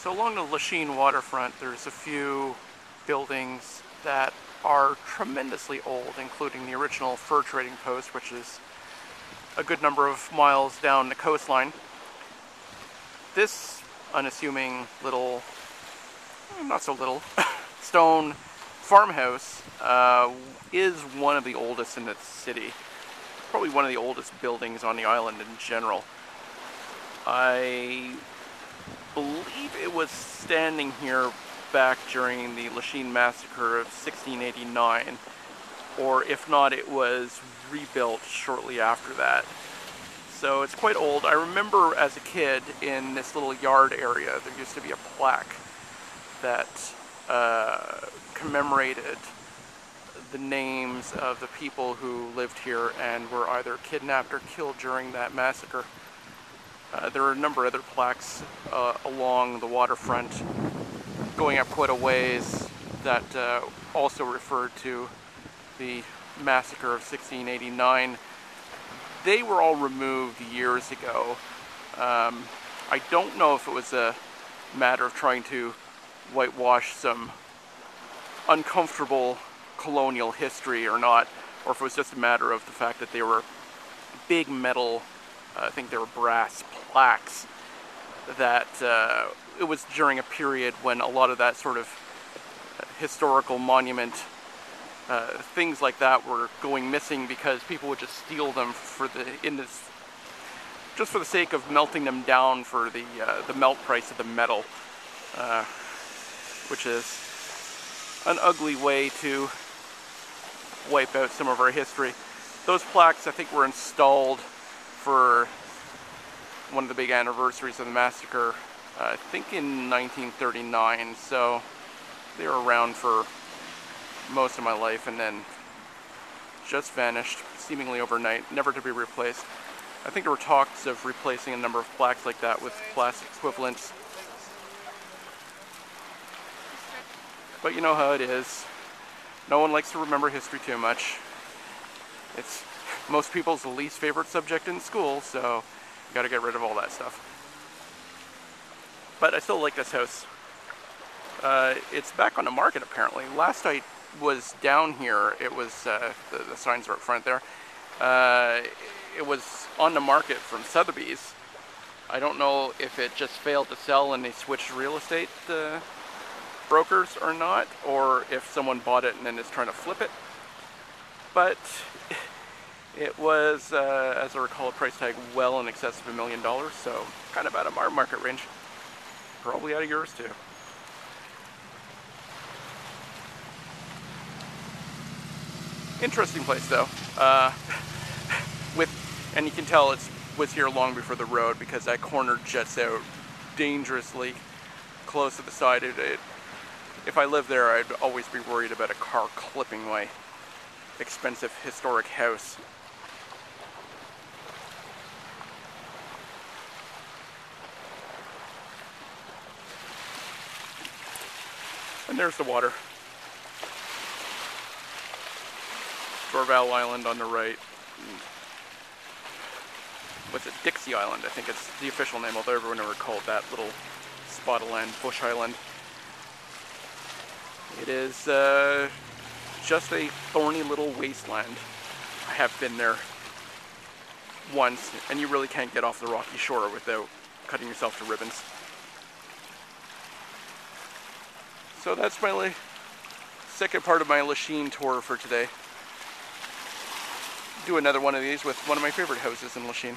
So along the Lachine waterfront, there's a few buildings that are tremendously old, including the original fur trading post, which is a good number of miles down the coastline. This unassuming little, not so little, stone farmhouse is one of the oldest in the city. Probably one of the oldest buildings on the island in general. I believe it was standing here back during the Lachine massacre of 1689, or if not, it was rebuilt shortly after that. So it's quite old. I remember as a kid in this little yard area, there used to be a plaque that commemorated the names of the people who lived here and were either kidnapped or killed during that massacre. There are a number of other plaques along the waterfront going up quite a ways that also referred to the massacre of 1689. They were all removed years ago. I don't know if it was a matter of trying to whitewash some uncomfortable colonial history or not, or if it was just a matter of the fact that they were big metal, I think they were brass plaques, that it was during a period when a lot of that sort of historical monument, things like that were going missing because people would just steal them just for the sake of melting them down for the melt price of the metal, which is an ugly way to wipe out some of our history. Those plaques, I think, were installed for one of the big anniversaries of the massacre, I think in 1939, so they were around for most of my life and then just vanished, seemingly overnight, never to be replaced. I think there were talks of replacing a number of plaques like that with plastic equivalents. But you know how it is. No one likes to remember history too much. It's most people's least favorite subject in school, so you gotta get rid of all that stuff. But I still like this house. It's back on the market apparently. Last I was down here, it was, the signs are up front there, it was on the market from Sotheby's. I don't know if it just failed to sell and they switched real estate brokers or not, or if someone bought it and then is trying to flip it. But it was, as I recall, a price tag well in excess of $1 million, so kind of out of our market range. Probably out of yours too. Interesting place though. And you can tell it was here long before the road because that corner juts out dangerously close to the side. If I lived there, I'd always be worried about a car clipping my expensive historic house. And there's the water. Dorval Island on the right. What's it? Dixie Island, I think it's the official name, although everyone ever called that little spot of land Bush Island. It is just a thorny little wasteland. I have been there once, and you really can't get off the rocky shore without cutting yourself to ribbons. So that's my second part of my Lachine tour for today. Do another one of these with one of my favorite houses in Lachine.